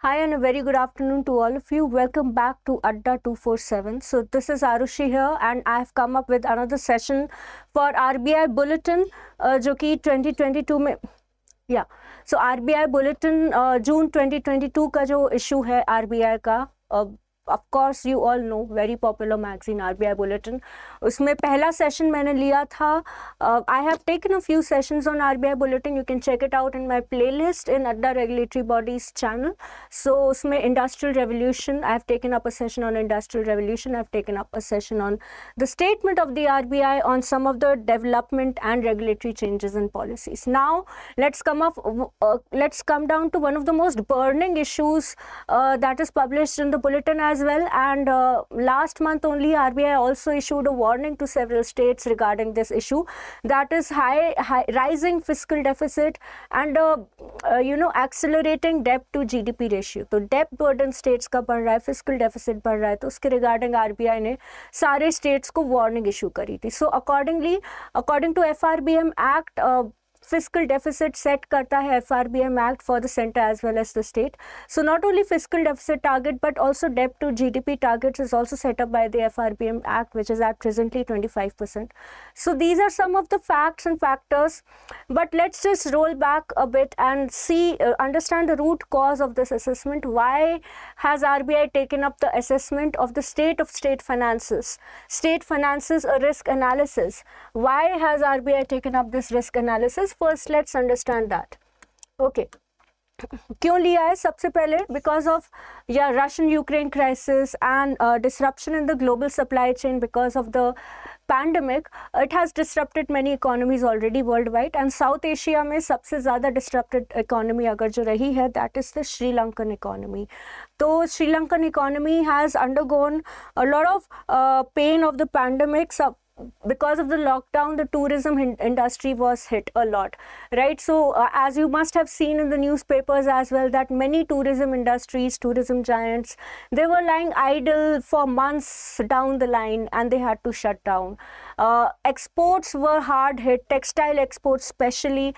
Hi and a very good afternoon to all of you. Welcome back to Adda 247. So this is Arushi here and I have come up with another session for RBI Bulletin जो कि 2022 में so RBI Bulletin June 2022 का जो issue है RBI का of course you all know very popular magazine RBI Bulletin. उसमें पहला session मैंने लिया था. I have taken a few sessions on RBI Bulletin. You can check it out in my playlist in Adda Regulatory Bodies channel. So उसमें Industrial Revolution, I have taken up a session on Industrial Revolution. I have taken up a session on the statement of the RBI on some of the development and regulatory changes and policies. Now let's come down to one of the most burning issues that is published in the bulletin as well, and last month only RBI also issued a warning to several states regarding this issue, that is rising fiscal deficit and accelerating debt to GDP ratio. तो debt burden states का बढ़ रहा है, fiscal deficit बढ़ रहा है, तो उसके regarding RBI ने सारे states को warning issue करी थी. So according to FRBM Act, fiscal deficit set करता है FRBM Act for the center as well as the state. So not only fiscal deficit target but also debt to GDP targets is also set up by the FRBM Act, which is at presently 25%. So these are some of the facts and factors, but let's just roll back a bit and see, understand the root cause of this assessment. Why has RBI taken up the assessment of the state of state finances? State finances, a risk analysis. Why has RBI taken up this risk analysis? First, let's understand that. Okay. क्यों लिया है? सबसे पहले because of Russian-Ukraine crisis and disruption in the global supply chain because of the pandemic. It has disrupted many economies already worldwide, and South Asia में सबसे ज़्यादा disrupted economy अगर जो रही है, that is the Sri Lankan economy. तो Sri Lankan economy has undergone a lot of pain of the pandemic. Because of the lockdown, the tourism industry was hit a lot, right? So as you must have seen in the newspapers as well, that many tourism industries, tourism giants, they were lying idle for months down the line and they had to shut down. Exports were hard hit, textile exports especially,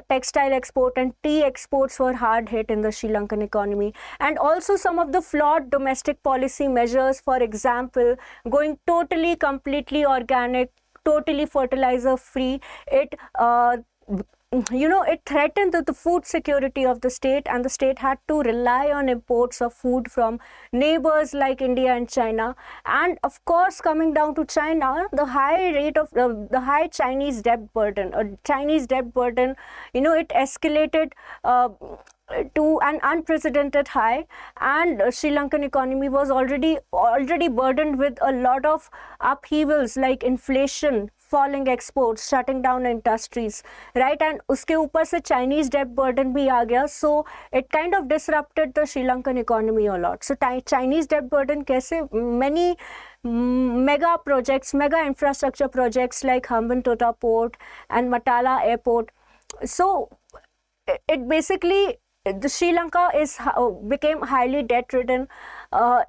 textile export and tea exports were hard hit in the Sri Lankan economy. And also some of the flawed domestic policy measures, for example, going totally, completely organic, totally fertilizer free, it threatened the food security of the state, and the state had to rely on imports of food from neighbors like India and China. And of course, coming down to China, the high rate of the high Chinese debt burden, it escalated to an unprecedented high, and Sri Lankan economy was already burdened with a lot of upheavals like inflation, falling exports, shutting down industries, right? And uske upar se Chinese debt burden bhi aa gaya, so it kind of disrupted the Sri Lankan economy a lot. So Chinese debt burden kaise? Many mega projects, mega infrastructure projects like Hambantota Port and Matala Airport. So it basically, the Sri Lanka became highly debt ridden.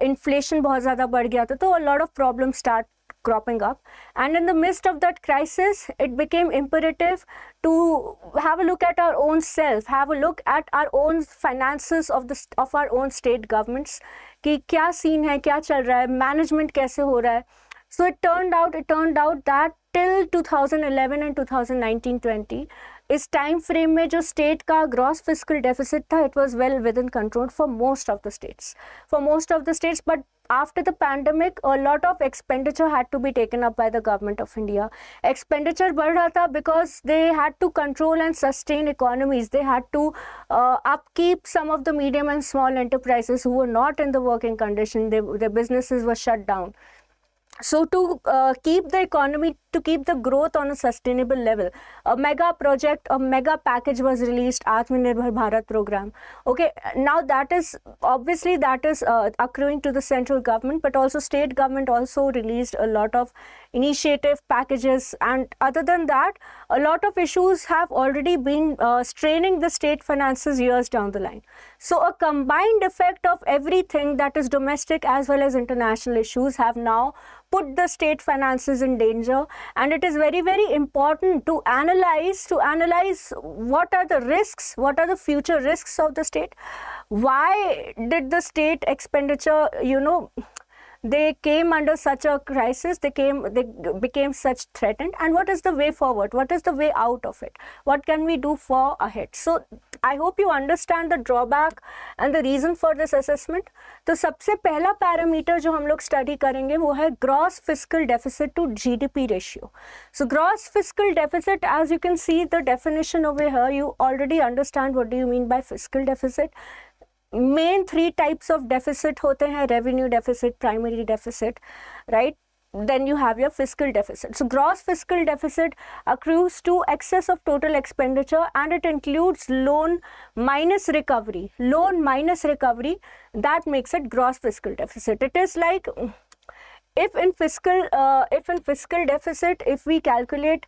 Inflation बहुत ज़्यादा बढ़ गया था, तो a lot of problems start cropping up, and in the midst of that crisis, it became imperative to have a look at our own self, have a look at our own finances of our own state governments, कि क्या scene है, क्या चल रहा है, management कैसे हो रहा है. So it turned out that till 2011 and 2019-20 इस टाइम फ्रेम में जो स्टेट का ग्रॉस फिस्कल डेफिसिट था, it was well within control for most of the states, but after the pandemic, a lot of expenditure had to be taken up by the government of India. Expenditure बढ़ रहा था because they had to control and sustain economies. They had to upkeep some of the medium and small enterprises who were not in the working condition. Their businesses were shut down. So to keep the economy, to keep the growth on a sustainable level, a mega project, a mega package was released, Atmanirbhar Bharat program. Okay, now that is accruing to the central government, but also state government also released a lot of initiative packages, and other than that, a lot of issues have already been straining the state finances years down the line. So a combined effect of everything, that is domestic as well as international issues, have now put the state finances in danger, and it is very, very important to analyze what are the risks, what are the future risks of the state, why did the state expenditure, they came under such a crisis, they became such threatened, and what is the way forward, what is the way out of it, what can we do for ahead. So I hope you understand the drawback and the reason for this assessment. तो सबसे पहला parameter जो हम लोग study करेंगे वो है gross fiscal deficit to GDP ratio. So gross fiscal deficit, as you can see the definition over here, you already understand what do you mean by fiscal deficit. Main three types of deficit होते हैं, revenue deficit, primary deficit, right? Then you have your fiscal deficit. So gross fiscal deficit accrues to excess of total expenditure, and it includes loan minus recovery. Loan minus recovery, that makes it gross fiscal deficit. It is like if in fiscal deficit, if we calculate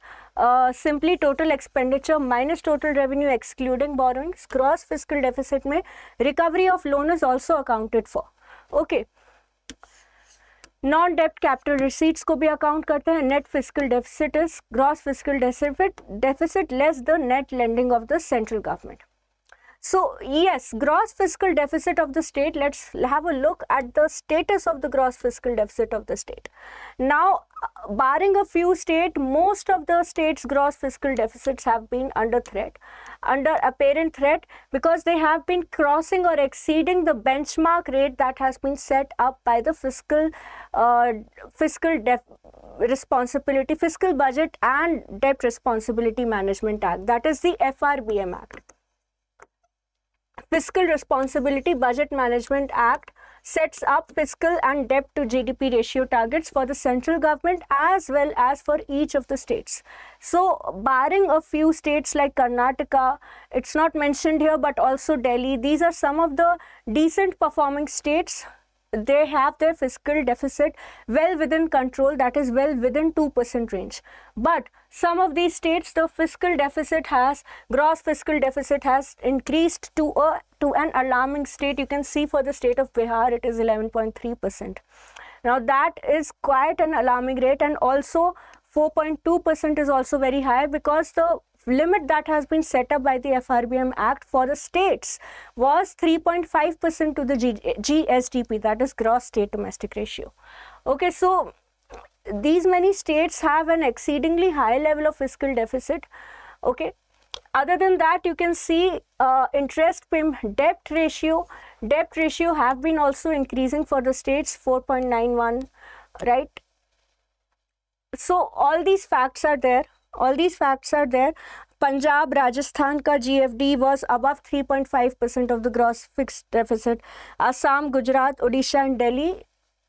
simply total expenditure minus total revenue excluding borrowings, gross fiscal deficit में recovery of loan is also accounted for. Okay. Non डेप्ट capital receipts को भी account करते हैं. Net fiscal deficit is gross fiscal deficit less the net lending of the central government. So yes, gross fiscal deficit of the state, let's have a look at the status of the gross fiscal deficit of the state. Now, barring a few states, most of the states' gross fiscal deficits have been under apparent threat, because they have been crossing or exceeding the benchmark rate that has been set up by the fiscal budget and debt responsibility management act, that is the FRBM act. Fiscal Responsibility Budget Management Act sets up fiscal and debt to GDP ratio targets for the central government as well as for each of the states. So barring a few states like Karnataka, it's not mentioned here, but also Delhi, these are some of the decent performing states. They have their fiscal deficit well within control, that is well within 2% range. But some of these states, the gross fiscal deficit has increased to an alarming state. You can see for the state of Bihar, it is 11.3%. Now that is quite an alarming rate, and also 4.2% is also very high, because the limit that has been set up by the FRBM Act for the states was 3.5% to the GSDP, that is gross state domestic ratio. Okay, so these many states have an exceedingly high level of fiscal deficit. Okay, other than that, you can see interest payment debt ratio have been also increasing for the states, 4.91, right? So all these facts are there. Punjab, Rajasthan ka GFD was above 3.5% of the gross fixed deficit. Assam, Gujarat, Odisha and Delhi,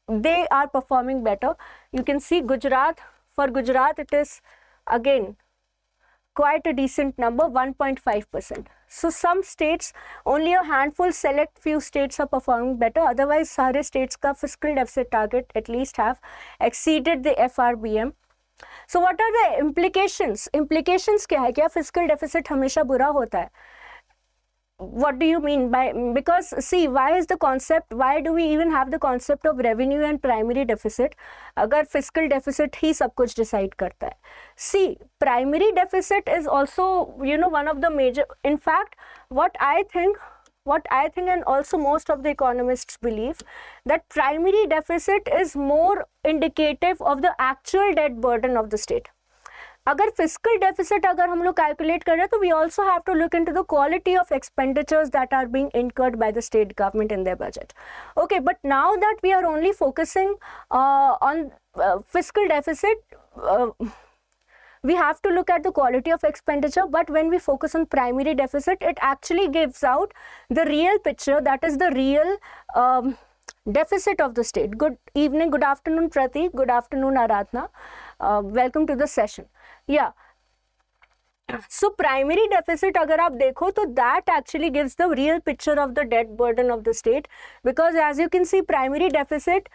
they are performing better. You can see for Gujarat it is again quite a decent number, 1.5%. So some states, only a handful, select few states are performing better. Otherwise, सारे states का fiscal deficit target at least have exceeded the FRBM. So what are the implications? Implications क्या है? क्या fiscal deficit हमेशा बुरा होता है? What do you mean by, because see, why do we even have the concept of revenue and primary deficit अगर fiscal deficit ही सब कुछ decide करता है? See, primary deficit is also, one of the major, in fact, what I think and also most of the economists believe, that primary deficit is more indicative of the actual debt burden of the state. अगर fiscal deficit अगर हम लोग calculate कर रहे हैं, तो we also have to look into the quality of expenditures that are being incurred by the state government in their budget. Okay, but now that we are only focusing on fiscal deficit, we have to look at the quality of expenditure. But when we focus on primary deficit, it actually gives out the real picture, that is the real deficit of the state. Good evening, good afternoon Pratik, good afternoon Aradhna, welcome to the session. Yeah, so primary deficit अगर आप देखो तो that actually gives the real picture of the debt burden of the state, because as you can see, primary deficit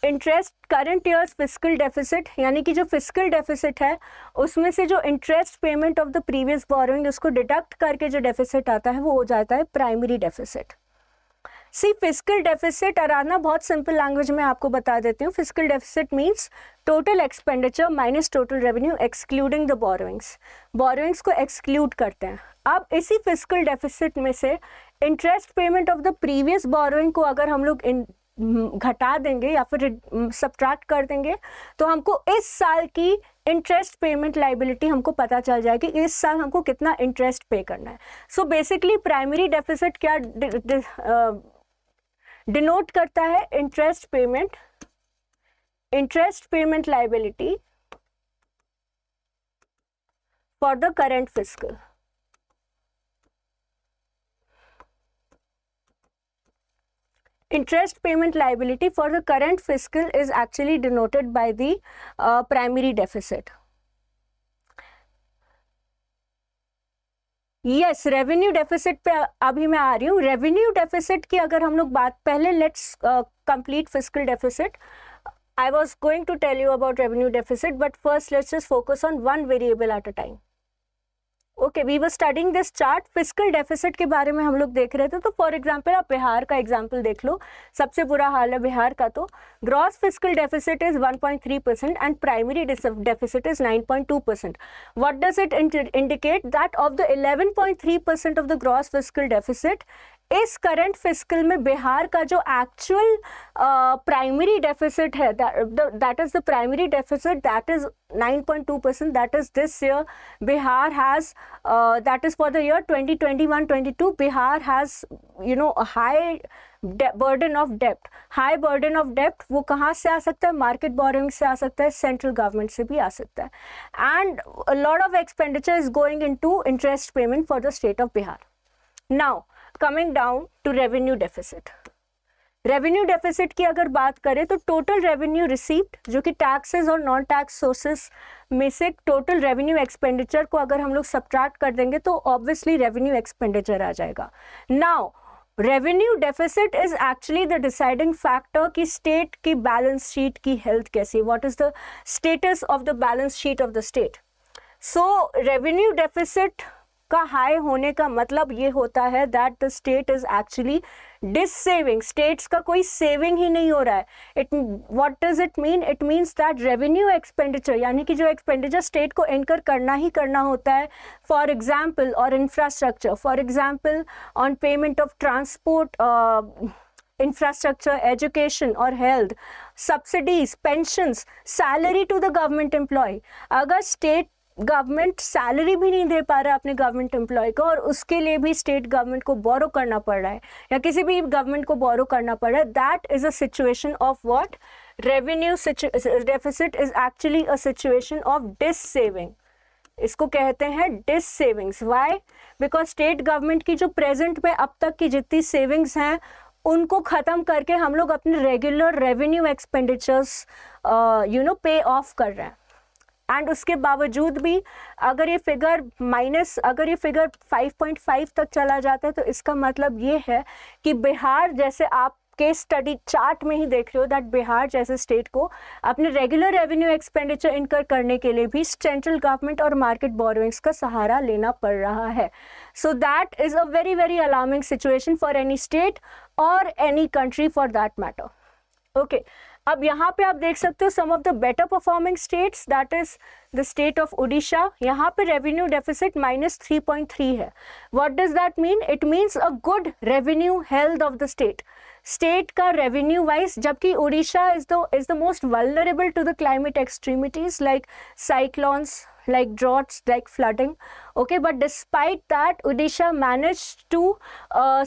interest current years fiscal deficit, यानी कि जो fiscal deficit है उसमें से जो interest payment of the previous borrowing उसको deduct करके जो डेफिसिट आता है वो हो जाता है प्राइमरी डेफिसिट. सी फिस्कल डेफिसिट अराना बहुत सिंपल लैंग्वेज में आपको बता देती हूँ. Fiscal deficit means total expenditure minus total revenue excluding the borrowings. Borrowings को एक्सक्लूड करते हैं. अब इसी फिस्कल डेफिसिट में से interest payment of the previous borrowing को अगर हम लोग घटा देंगे या फिर सब्ट्रैक्ट कर देंगे तो हमको इस साल की इंटरेस्ट पेमेंट लाइबिलिटी हमको पता चल जाएगी कि इस साल हमको कितना इंटरेस्ट पे करना है. सो बेसिकली प्राइमरी डेफिसिट क्या डिनोट करता है? Interest payment liability for the current fiscal. Interest payment liability for the current fiscal is actually denoted by the primary deficit. Yes, revenue deficit पे अभी मैं आ रही हूँ. revenue deficit की अगर हम लोग बात पहले let's complete fiscal deficit. I was going to tell you about revenue deficit, but first let's just focus on one variable at a time. Okay, we were studying this chart. Fiscal deficit के बारे में हम लोग देख रहे थे. तो for example आप बिहार का एग्जांपल देख लो. सबसे बुरा हाल है बिहार का. तो gross fiscal deficit is 1.3% and primary deficit is 9.2%. What does it indicate? That of the 11.3% of the gross fiscal deficit इस करंट फिस्कल में बिहार का जो एक्चुअल प्राइमरी डेफिसिट है, that is the primary deficit, that is 9.2%. That is this year Bihar has, that is for the year 2021-22. Bihar has high burden of डेप्ट. High burden of डेप्ट वो कहाँ से आ सकता है? मार्केट बोरोइंग से आ सकता है, सेंट्रल गवर्नमेंट से भी आ सकता है. And a lot of expenditure is going into interest payment for the state of Bihar. Now coming down to revenue deficit. Revenue deficit की अगर बात करें तो टोटल रेवेन्यू रिसीव्ड जो कि टैक्सेस और नॉन टैक्स सोर्सेस में से टोटल रेवेन्यू एक्सपेंडिचर को अगर हम लोग सब्ट्रैक्ट कर देंगे तो ऑब्वियसली रेवेन्यू एक्सपेंडिचर आ जाएगा. Now revenue deficit is actually the deciding factor कि स्टेट की बैलेंस शीट की हेल्थ कैसी, what is the status of the balance sheet of the state. So revenue deficit का हाई होने का मतलब ये होता है that the state is actually dissaving. States का कोई सेविंग ही नहीं हो रहा है. What does it mean? It means that revenue expenditure यानी कि जो एक्सपेंडिचर स्टेट को इनकर करना ही करना होता है, फॉर एग्जाम्पल और infrastructure, for example on payment of transport infrastructure, education और health, subsidies, pensions, salary to the government employ. अगर स्टेट गवर्नमेंट सैलरी भी नहीं दे पा रहा है अपने गवर्नमेंट एम्प्लॉय को और उसके लिए भी स्टेट गवर्नमेंट को बोरो करना पड़ रहा है या किसी भी गवर्नमेंट को बोरो करना पड़ रहा है, that is a situation of what? Revenue deficit is actually a situation of dissaving. इसको कहते हैं dissavings. Why? Because state government की जो प्रेजेंट में अब तक की जितनी सेविंग्स हैं उनको ख़त्म करके हम लोग अपने रेगुलर रेवेन्यू एक्सपेंडिचर्स पे ऑफ कर रहे हैं. एंड उसके बावजूद भी अगर ये फिगर 5.5 तक चला जाता है तो इसका मतलब ये है कि बिहार जैसे आप केस स्टडी चार्ट में ही देख रहे हो दैट बिहार जैसे स्टेट को अपने रेगुलर रेवेन्यू एक्सपेंडिचर इनकर करने के लिए भी सेंट्रल गवर्नमेंट और मार्केट बोरोइंग्स का सहारा लेना पड़ रहा है. So that is a very very alarming situation for any state और any country for that matter. Okay, अब यहाँ पे आप देख सकते हो some of the better performing states, that is the state of Orissa. यहाँ पे रेवेन्यू डेफिसिट -3.3 है. What does that mean? It means a good revenue health of the state. State का रेवेन्यू वाइज, जबकि Orissa is the most vulnerable to the climate extremities like cyclones, like droughts, like flooding. Okay, but despite that Odisha managed to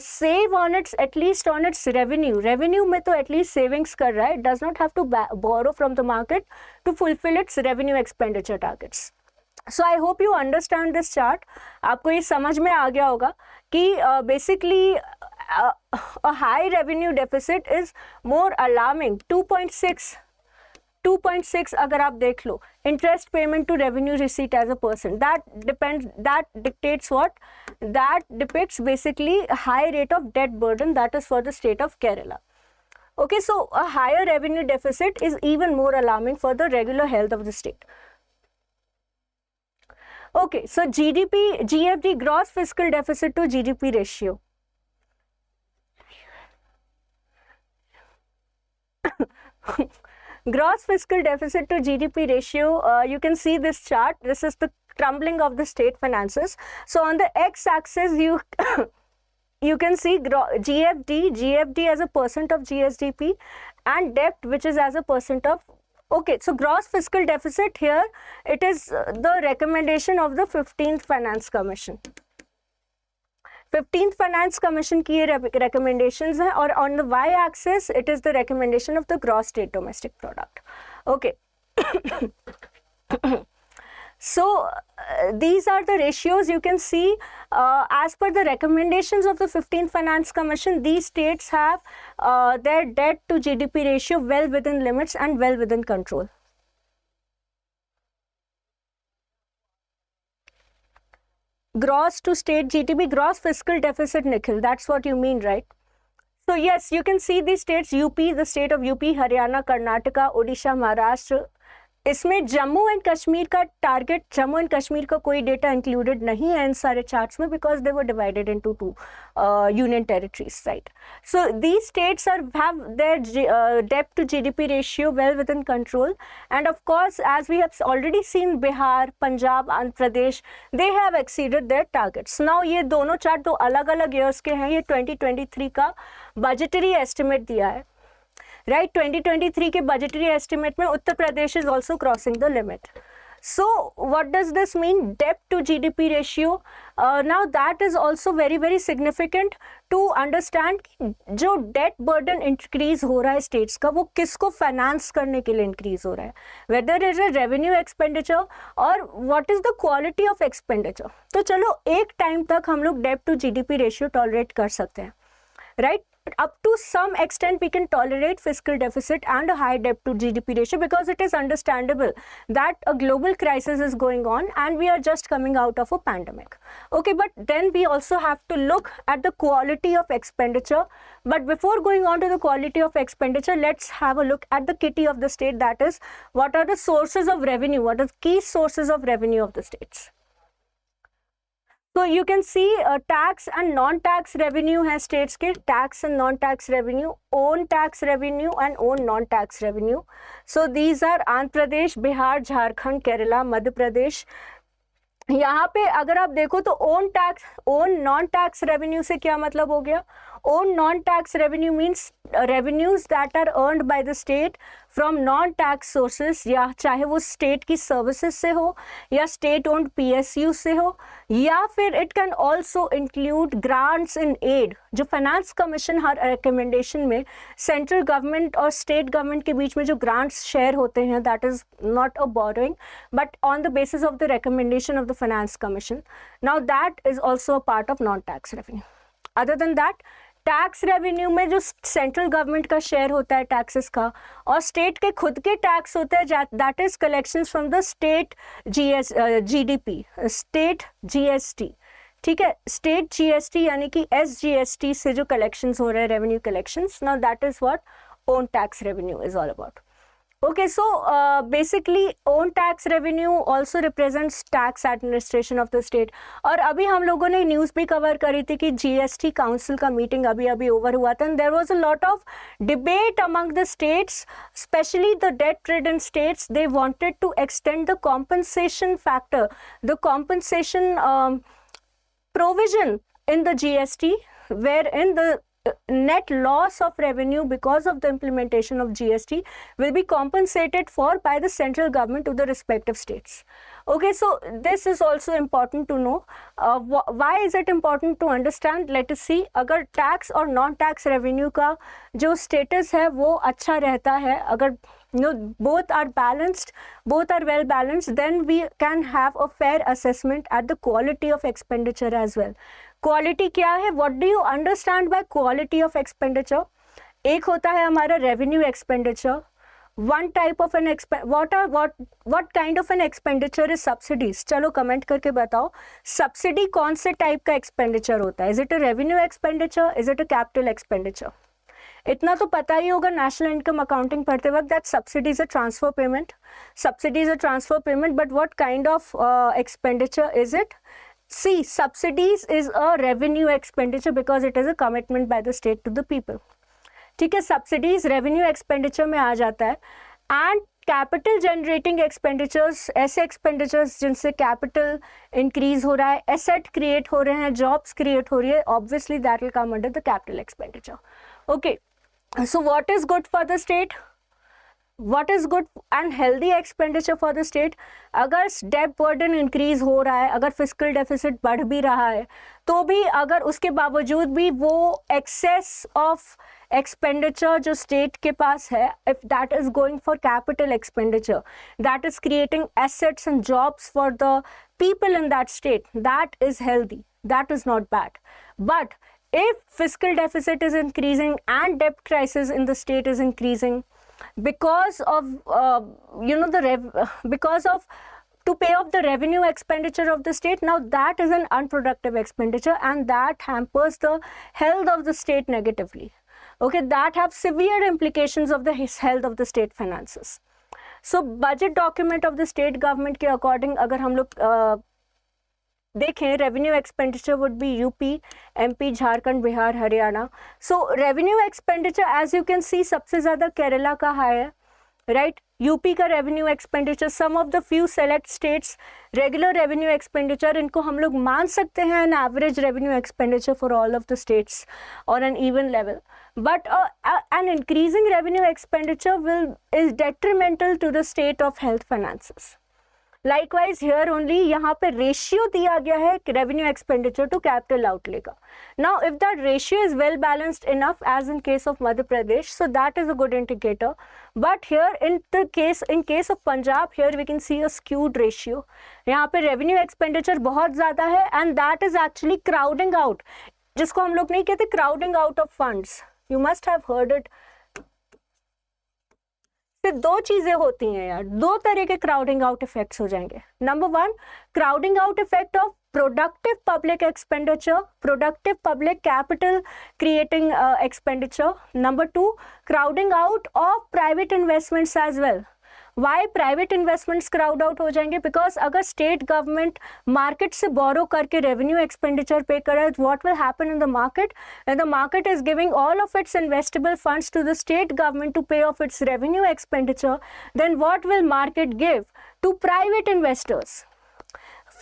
save on its, at least on its revenue में तो at least savings कर रहा है. It does not have to borrow from the market to fulfill its revenue expenditure targets. So I hope you understand this chart. आपको ये समझ में आ गया होगा कि basically a high revenue deficit is more alarming. 2.6 अगर आप देख लो, interest payment to revenue receipt as a person, that dictates what? That depicts basically high rate of debt burden, that is for the state of Kerala. Okay, so a higher revenue deficit is even more alarming for the regular health of the state. Okay, so GFD, gross fiscal deficit to GDP ratio. Gross fiscal deficit to GDP ratio, you can see this chart. This is the crumbling of the state finances. So on the x-axis, you you can see GFD as a percent of GSDP, and debt, which is as a percent of. Okay, so gross fiscal deficit here, it is the recommendation of the 15th Finance Commission. 15th Finance Commission की ये recommendations हैं, और on the y-axis it is the recommendation of the gross state domestic product. Okay. So these are the ratios you can see. As per the recommendations of the 15th Finance Commission, these states have their debt to GDP ratio well within limits and well within control. Gross to state GDP, gross fiscal deficit, Nikhil, that's what you mean, right? So yes, you can see these states, UP, the state of UP, Haryana, Karnataka, Odisha, Maharashtra. इसमें Jammu and Kashmir का target, Jammu and Kashmir का कोई data included नहीं है इन सारे charts में, because they were divided into two union territories, right. So these states are have their debt to GDP ratio well within control, and of course as we have already seen Bihar, Punjab, Andhra Pradesh, they have exceeded their targets. Now ये दोनों chart दो अलग अलग years के हैं. ये 2023 का budgetary estimate दिया है, right? 2023 के budgetary estimate में Uttar Pradesh is also crossing the limit. So what does this mean? Debt to GDP ratio. Now that is also very significant to understand जो debt burden increase हो रहा है states का, वो किसको finance करने के लिए increase हो रहा है, whether it is a revenue expenditure or what is the quality of expenditure. तो चलो एक time तक हम लोग debt to GDP ratio tolerate कर सकते हैं, right? Up to some extent we can tolerate fiscal deficit and a high debt to GDP ratio, because it is understandable that a global crisis is going on and we are just coming out of a pandemic. Okay, but then we also have to look at the quality of expenditure. But before going on to the quality of expenditure, let's have a look at the kitty of the state, that is, what are the sources of revenue, what are the key sources of revenue of the states. So you can see tax and non-tax revenue has states के tax and non-tax revenue, own tax revenue and own non-tax revenue. So these are Andhra Pradesh, Bihar, Jharkhand, Kerala, Madhya Pradesh. यहाँ पे अगर आप देखो तो own tax, own non tax revenue से क्या मतलब हो गया? Own non tax revenue means revenues that are earned by the state from non tax sources, या चाहे वो स्टेट की सर्विसेज से हो या स्टेट ओन्ड पीएसयू से हो, या फिर it can also include grants in aid. जो फाइनेंस कमीशन हर रिकमेंडेशन में सेंट्रल गवर्नमेंट और स्टेट गवर्नमेंट के बीच में जो ग्रांट्स शेयर होते हैं, that is not a borrowing but on the basis of the recommendation of the finance commission. Now that is also a part of non tax revenue. Other than that, tax revenue में जो central government का share होता है taxes का, और state के खुद के टैक्स होते हैं, that is collections from the state GDP, state GST. ठीक है, स्टेट जीएसटी यानी कि एसजीएसटी से जो कलेक्शंस हो रहे हैं, revenue collections. Now that is what own tax revenue is all about. Okay, so basically own tax revenue also represents tax administration of the state. और अभी हम लोगों ने न्यूज़ भी कवर करी थी कि जीएसटी काउंसिल का मीटिंग अभी ओवर हुआ था, and there was a lot of debate among the states, especially the debt-ridden states. They wanted to extend the compensation factor, the compensation provision in the GST, wherein the net loss of revenue because of the implementation of GST will be compensated for by the central government to the respective states. Okay, so this is also important to know. Why is it important to understand? Let us see. अगर tax और non-tax revenue का जो status है वो अच्छा रहता है, अगर both are balanced, both are well balanced, then we can have a fair assessment at the quality of expenditure as well. Quality क्या है? What do you understand by quality of expenditure? एक होता है हमारा revenue expenditure. One type of an what kind of an expenditure is subsidies. चलो comment करके बताओ, subsidy कौन से टाइप का एक्सपेंडिचर होता है? Is it a revenue expenditure, is it a capital expenditure? इतना तो पता ही होगा नेशनल इनकम अकाउंटिंग पढ़ते वक्त, that subsidy is a transfer payment. Subsidy is a transfer payment, but what kind of expenditure is it? See, subsidies is a revenue expenditure because it is a commitment by the state to the people. ठीक है, subsidies revenue expenditure में आ जाता है, and capital generating expenditures, ऐसे expenditures जिनसे capital increase हो रहा है, एसेट क्रिएट हो रहे हैं, जॉब्स क्रिएट हो रही है, obviously that will come under the capital expenditure. Okay, so what is good for the state, what is good and healthy expenditure for the state? अगर डेट बर्डन इंक्रीज हो रहा है, अगर फिस्कल डेफिसिट बढ़ भी रहा है, तो भी अगर उसके बावजूद भी वो एक्सेस ऑफ एक्सपेंडिचर जो स्टेट के पास है, if that is going for capital expenditure, that is creating assets and jobs for the people in that state, that is healthy, that is not bad. But if fiscal deficit is increasing and debt crisis in the state is increasing because of because of to pay off the revenue expenditure of the state, now that is an unproductive expenditure and that hampers the health of the state negatively. Okay, that have severe implications of the health of the state finances. So budget document of the state government के according अगर हम लोग देखें, revenue expenditure would be UP, MP, Jharkhand, Bihar, Haryana. So revenue expenditure as you can see सबसे ज़्यादा केरला का high है, right. UP का revenue expenditure, some of the few select states regular revenue expenditure, इनको हम लोग मान सकते हैं an average revenue expenditure for all of the states on an even level. But an increasing revenue expenditure is detrimental to the state of health finances. Likewise here only यहाँ पे ratio दिया गया है revenue expenditure to capital outlay का. Now if that ratio is well balanced enough as in case of Madhya Pradesh, so that is a good indicator. But here in case of Punjab, here we can see a skewed ratio. यहाँ पे revenue expenditure बहुत ज़्यादा है and that is actually crowding out, जिसको हम लोग नहीं कहते crowding out of funds. You must have heard it. दो चीजें होती हैं यार, दो तरह के क्राउडिंग आउट इफेक्ट्स हो जाएंगे. Number one, crowding out effect of productive public expenditure, productive public capital creating expenditure. Number two, crowding out of private investments as well. Why private investments crowd out हो जाएंगे? Because अगर state government market से बोरो करके revenue expenditure pay करे, what will happen in the market? When the market is giving all of its investable funds to the state government to pay of its revenue expenditure, then what will market give to private investors?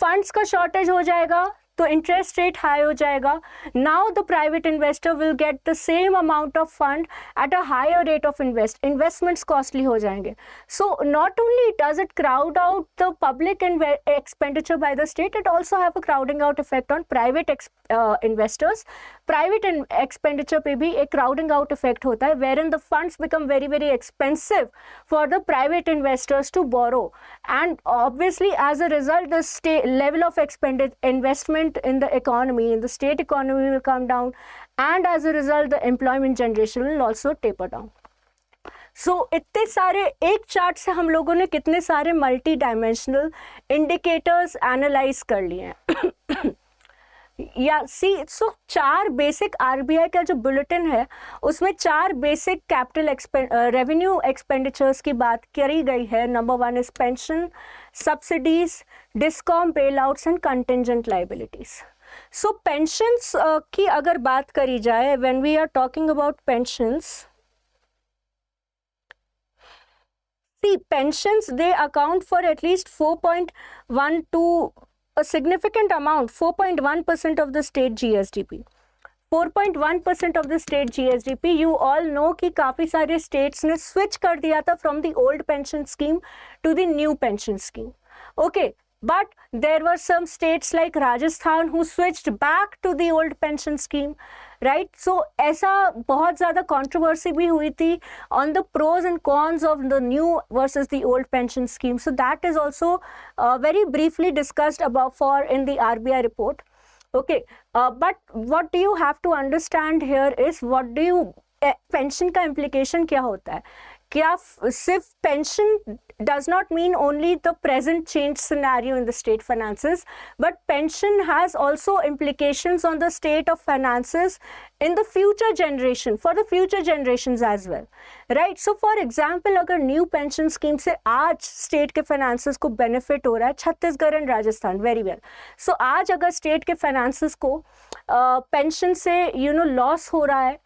Funds का shortage हो जाएगा तो interest rate high हो जाएगा. Now the private investor will get the same amount of fund at a higher rate of investments costly हो जाएंगे. So not only does it crowd out the public expenditure by the state, it also have a crowding out effect on private investors. Private expenditure पे भी एक crowding out effect होता है, wherein the funds become very very expensive for the private investors to borrow, and obviously as a result the level of investment in the economy, in the state economy will come down, and as a result the employment generation will also taper down. So इतने सारे एक chart से हम लोगों ने कितने सारे multi dimensional indicators analyse कर लिए हैं. या सी, सो चार बेसिक आरबीआई का जो बुलेटिन है उसमें चार बेसिक कैपिटल रेवेन्यू एक्सपेंडिचर्स की बात करी गई है. Number one is pension, subsidies, discom bailouts and contingent liabilities. So pensions की अगर बात करी जाए, when we are talking about pensions, see pensions they account for at least 4.1 to a significant amount, 4.1% of the state GSDP. 4.1% of the state GSDP. You all know कि काफ़ी सारे states ने switch कर दिया था from the old pension scheme to the new pension scheme. Okay, but there were some states like Rajasthan who switched back to the old pension scheme, right? So ऐसा बहुत ज़्यादा controversy भी हुई थी on the pros and cons of the new versus the old pension scheme. So that is also very briefly discussed about for in the RBI report. Okay, but what do you have to understand here is what do you pension का implication क्या होता है? क्या सिर्फ pension does not mean only the present change scenario in the state finances, but pension has also implications on the state of finances in the future generation, for the future generations as well, right? So for example, अगर new pension scheme से आज state के finances को benefit हो रहा है Chhattisgarh and Rajasthan, very well. So आज अगर state के finances को pension से loss हो रहा है,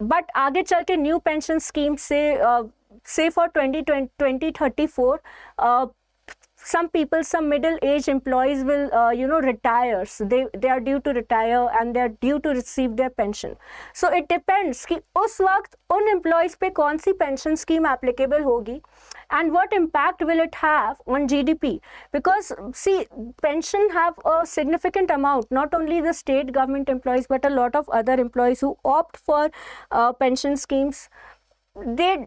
बट आगे चल के न्यू पेंशन स्कीम से for 2034 some people, some middle age employees will retire. So they are due to retire and they are due to receive their pension. So it depends कि उस वक्त उन employees पे कौन सी pension scheme applicable होगी and what impact will it have on GDP, because see, pension have a significant amount, not only the state government employees but a lot of other employees who opt for pension schemes. They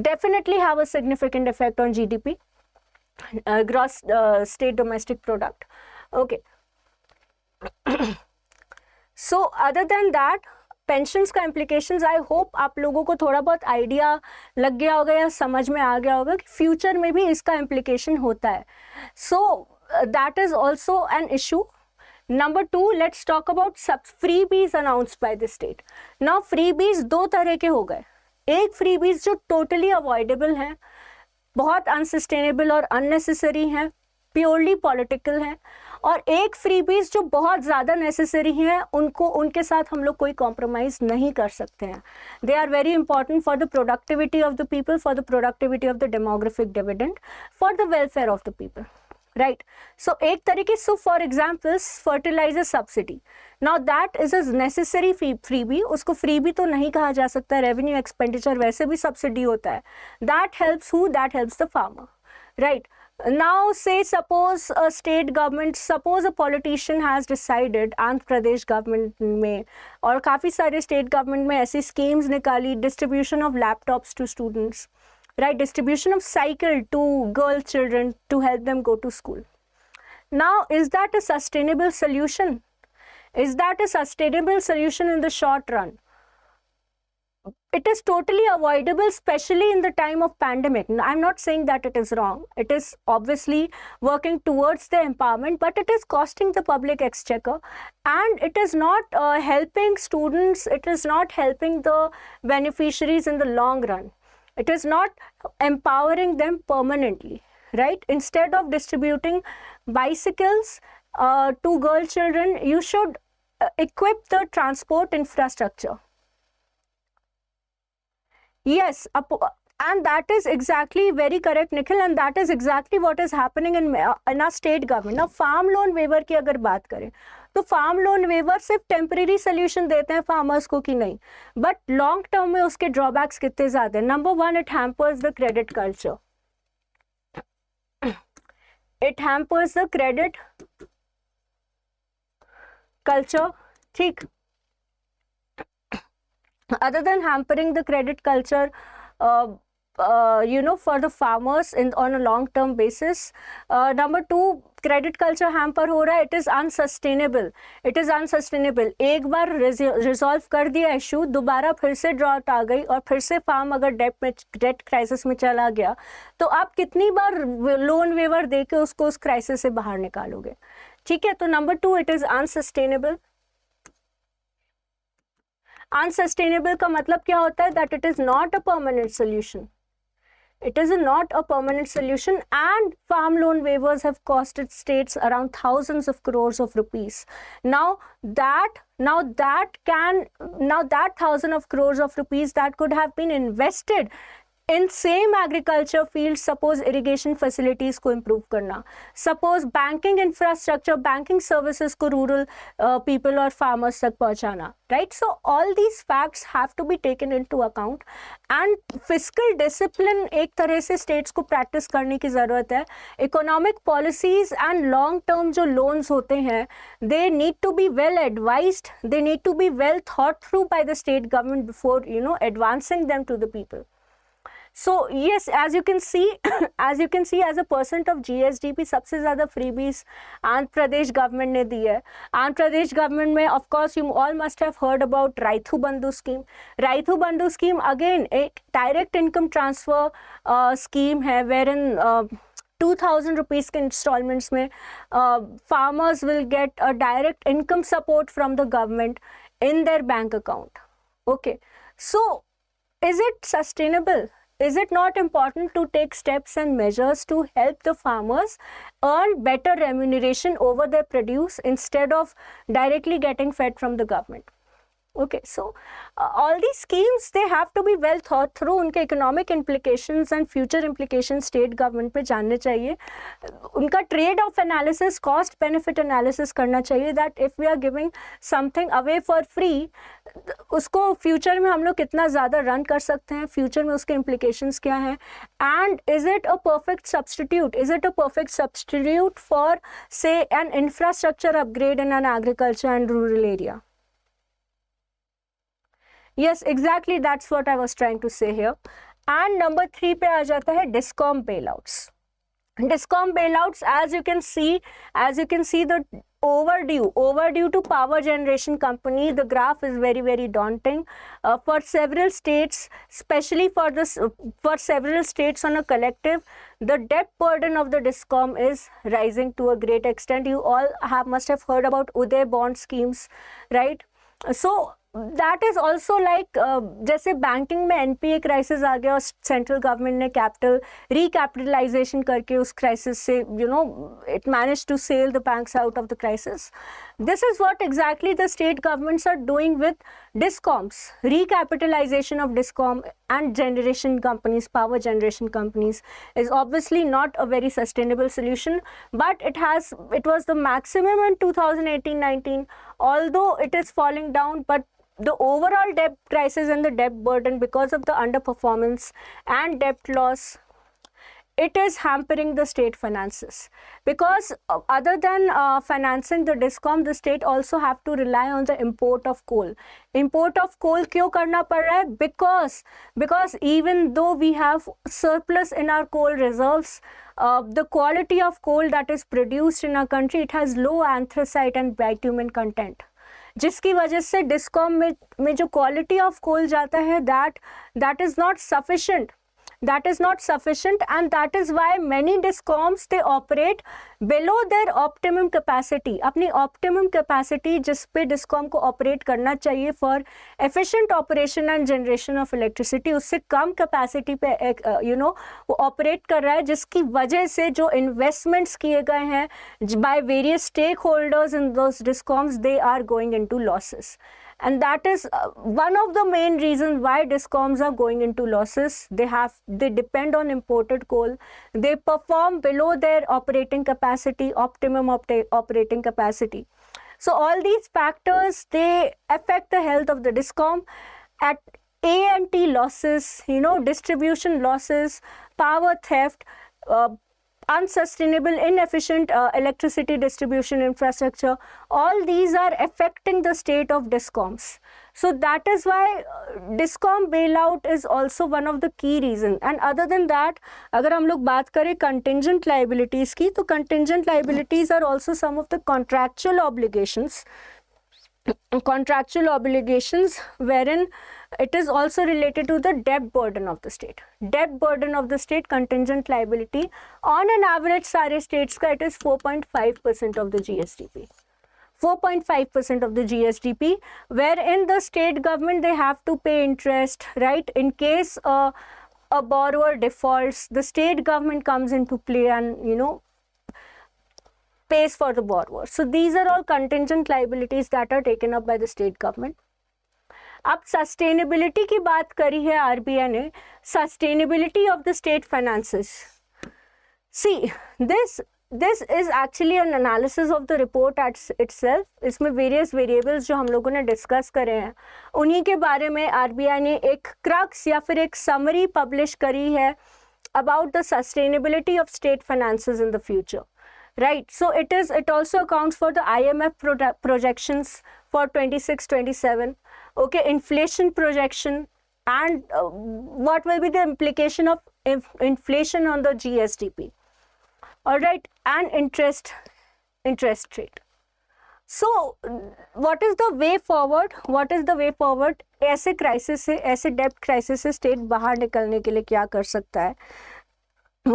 definitely have a significant effect on GDP, gross state domestic product. Okay. So other than that, pensions का implications, I hope आप लोगों को थोड़ा बहुत idea लग गया होगा या समझ में आ गया होगा कि फ्यूचर में भी इसका इम्प्लीकेशन होता है. So that is also an issue. Number 2, let's talk about freebies announced by the state. Now freebies दो तरह के हो गए. एक फ्रीबीज जो टोटली अवॉइडेबल हैं, बहुत अनसस्टेनेबल और अननेसेसरी हैं, प्योरली पॉलिटिकल हैं, और एक फ्रीबीज जो बहुत ज़्यादा नेसेसरी हैं, उनके साथ हम लोग कोई कॉम्प्रोमाइज़ नहीं कर सकते हैं. They are very important for the productivity of the people, for the productivity of the demographic dividend, for the welfare of the people, right. So एक तरीके से, for examples fertilizer subsidy. Now that is a necessary freebie. उसको freebie तो नहीं कहा जा सकता, revenue expenditure वैसे भी सब्सिडी होता है. That helps who? That helps the farmer, right. Now say suppose a state government, suppose a politician has decided, Andhra Pradesh government में और काफ़ी सारे स्टेट गवर्नमेंट में ऐसी स्कीम्स निकाली, distribution of laptops to students, right, distribution of cycle to girl children to help them go to school. Now is that a sustainable solution? Is that a sustainable solution in the short run? It is totally avoidable, especially in the time of pandemic. I'm not saying that it is wrong. It is obviously working towards the empowerment, but it is costing the public exchequer, and it is not helping students. It is not helping the beneficiaries in the long run. It is not empowering them permanently, right? Instead of distributing bicycles to girl children, you should equip the transport infrastructure. Yes, and that is exactly very correct, Nikhil, and that is exactly what is happening in our state government. Now farm loan waiver की अगर बात करें तो farm loan waiver सिर्फ temporary solution देते हैं farmers को कि नहीं, but long term में उसके drawbacks कितने ज़्यादा हैं. Number 1, it hampers the credit culture. It hampers the credit culture, ठीक. Other than hampering the credit culture, for the farmers on a long term basis, number 2, credit culture hamper हो रहा है. It is unsustainable. It is unsustainable. एक बार resolve कर दिया issue, दोबारा फिर से ड्रॉट आ गई और फिर से फार्म अगर डेट क्राइसिस में चला गया तो आप कितनी बार लोन वेवर दे के उसको उस क्राइसिस से बाहर निकालोगे, ठीक है. तो number 2, it is unsustainable. Unsustainable का मतलब क्या होता है? That it is not a permanent solution. It is not a permanent solution, and farm loan waivers have costed states around thousands of crores of rupees. Now that 1,000 of crores of rupees that could have been invested in same agriculture field, suppose irrigation facilities को improve करना, suppose banking infrastructure, banking services को rural people और farmers तक पहुँचाना, right? So all these facts have to be taken into account, and fiscal discipline एक तरह से states को practice करने की ज़रूरत है. Economic policies and long term जो loans होते हैं, they need to be well advised, they need to be well thought through by the state government before advancing them to the people. So yes, as you can see, as a percent of GSDP सबसे ज़्यादा freebies Andhra Pradesh government ने दी है. Andhra Pradesh government में of course you all must have heard about राइथू बंधु scheme. राइथू बंधु scheme again एक direct income transfer scheme है, wherein 2,000 rupees के installments में farmers will get a direct income support from the government in their bank account. Okay, so is it sustainable? Is it not important to take steps and measures to help the farmers earn better remuneration over their produce instead of directly getting fed from the government? Okay, so all these schemes, they have to be well thought through. उनके economic implications and future implications state government पे जानने चाहिए. उनका trade off analysis, cost benefit analysis करना चाहिए, that if we are giving something away for free, उसको future में हम लोग कितना ज़्यादा run कर सकते हैं, future में उसके implications क्या हैं, and is it a perfect substitute? Is it a perfect substitute for, say, an infrastructure upgrade in an agriculture and rural area? Yes, exactly, that's what I was trying to say here. And number 3 पे आ जाता है Discom bailouts. Discom bailouts, as you can see the overdue to power generation company, the graph is very, very daunting for several states, especially for several states on a collective. The debt burden of the Discom is rising to a great extent. You all must have heard about Uday bond schemes, right? So that is also like जैसे banking में NPA crisis आ गया और central government ने capital recapitalisation करके उस crisis से it managed to sail the banks out of the crisis. This is what exactly the state governments are doing with Discoms. Recapitalization of Discom and generation companies, power generation companies, is obviously not a very sustainable solution, but it was the maximum in 2018-19, although it is falling down, but the overall debt crisis and the debt burden because of the underperformance and debt loss, it is hampering the state finances, because other than financing the Discom, the state also have to rely on the import of coal. Import of coal क्यों करना पड़ रहा है? Because even though we have surplus in our coal reserves, the quality of coal that is produced in our country, it has low anthracite and bitumen content, जिसकी वजह से discom में जो क्वालिटी ऑफ कोल जाता है that is not sufficient. That is not sufficient, and that is why many Discoms, they operate below their optimum capacity. अपनी optimum capacity जिस पे Discom को operate करना चाहिए for efficient operation and generation of electricity, उससे कम capacity पे वो operate कर रहा है, जिसकी वजह से जो investments किए गए हैं by various stakeholders in those Discoms, they are going into losses. And that is one of the main reasons why Discoms are going into losses. They depend on imported coal. They perform below their operating capacity, optimum operating capacity. So all these factors, they affect the health of the Discom. At A&T losses, distribution losses, power theft, unsustainable, inefficient electricity distribution infrastructure, all these are affecting the state of Discoms. So that is why Discom bailout is also one of the key reasons. And other than that, अगर हम लोग बात करें contingent liabilities की, तो contingent liabilities are also some of the contractual obligations wherein it is also related to the debt burden of the state. Debt burden of the state, contingent liability, on an average सारे states का it is 4.5% of the GSDP. 4.5% of the GSDP, wherein the state government, they have to pay interest, right? In case a borrower defaults, the state government comes into play and pays for the borrower. So these are all contingent liabilities that are taken up by the state government. अब sustainability की बात करी है RBI ने, sustainability of the state finances. See this is actually an analysis of the report itself. इसमें various variables जो हम लोगों ने डिस्कस करे हैं, उन्हीं के बारे में आरबीआई ने एक क्रक्स या फिर एक समरी पब्लिश करी है about the sustainability of state finances in the future. Right, so it also accounts for the IMF projections for 26-27, okay, inflation projection, and what will be the implication of inflation on the GSDP, all right, and interest rate. So what is the way forward? ऐसे crisis से, ऐसे debt crisis से state बाहर निकलने के लिए क्या कर सकता है?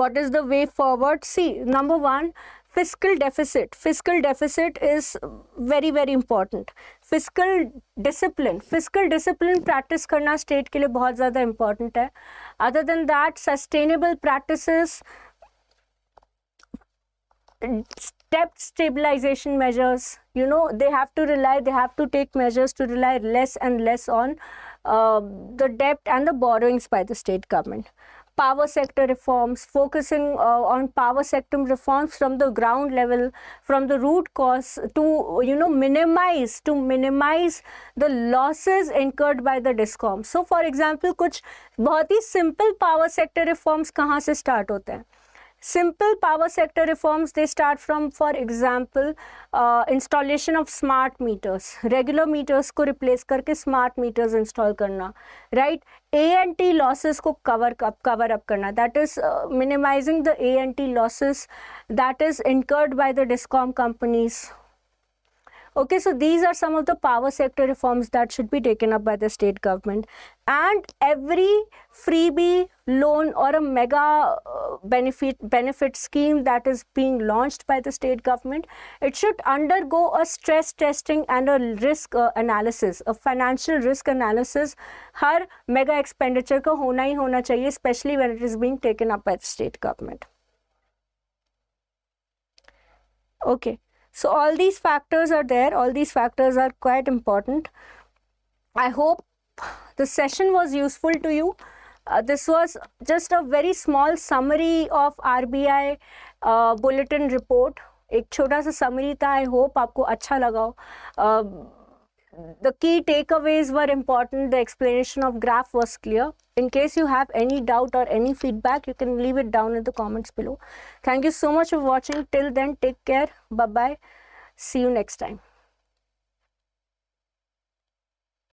What is the way forward? See, number one, fiscal deficit. Fiscal deficit is very, very important. Fiscal discipline practice करना state के लिए बहुत ज़्यादा important है. Other than that, sustainable practices, debt stabilization measures, you know, they have to take measures to rely less and less on the debt and the borrowings by the state government. Power sector reforms, focusing on power sector reforms from the ground level, from the root cause, to, you know, minimize the losses incurred by the Discoms. So for example, कुछ बहुत ही simple power sector reforms कहाँ से start होते हैं? Simple power sector reforms, they start from, for example, installation of smart meters. Regular meters को replace करके smart meters install करना, right? A&T losses को cover up करना. That is minimizing the A&T losses that is incurred by the Discom companies. Okay, so these are some of the power sector reforms that should be taken up by the state government. And every freebie loan or a mega benefit scheme that is being launched by the state government, it should undergo a stress testing and a risk analysis, a financial risk analysis. Her mega expenditure का होना ही होना चाहिए, especially when it is being taken up by the state government. Okay. So all these factors are there, all these factors are quite important. I hope the session was useful to you. This was just a very small summary of RBI bulletin report. एक छोटा सा summary था. I hope आपको अच्छा लगा हो. The key takeaways were important. The explanation of graph was clear. In case you have any doubt or any feedback, you can leave it down in the comments below. Thank you so much for watching. Till then, take care. Bye-bye. See you next time.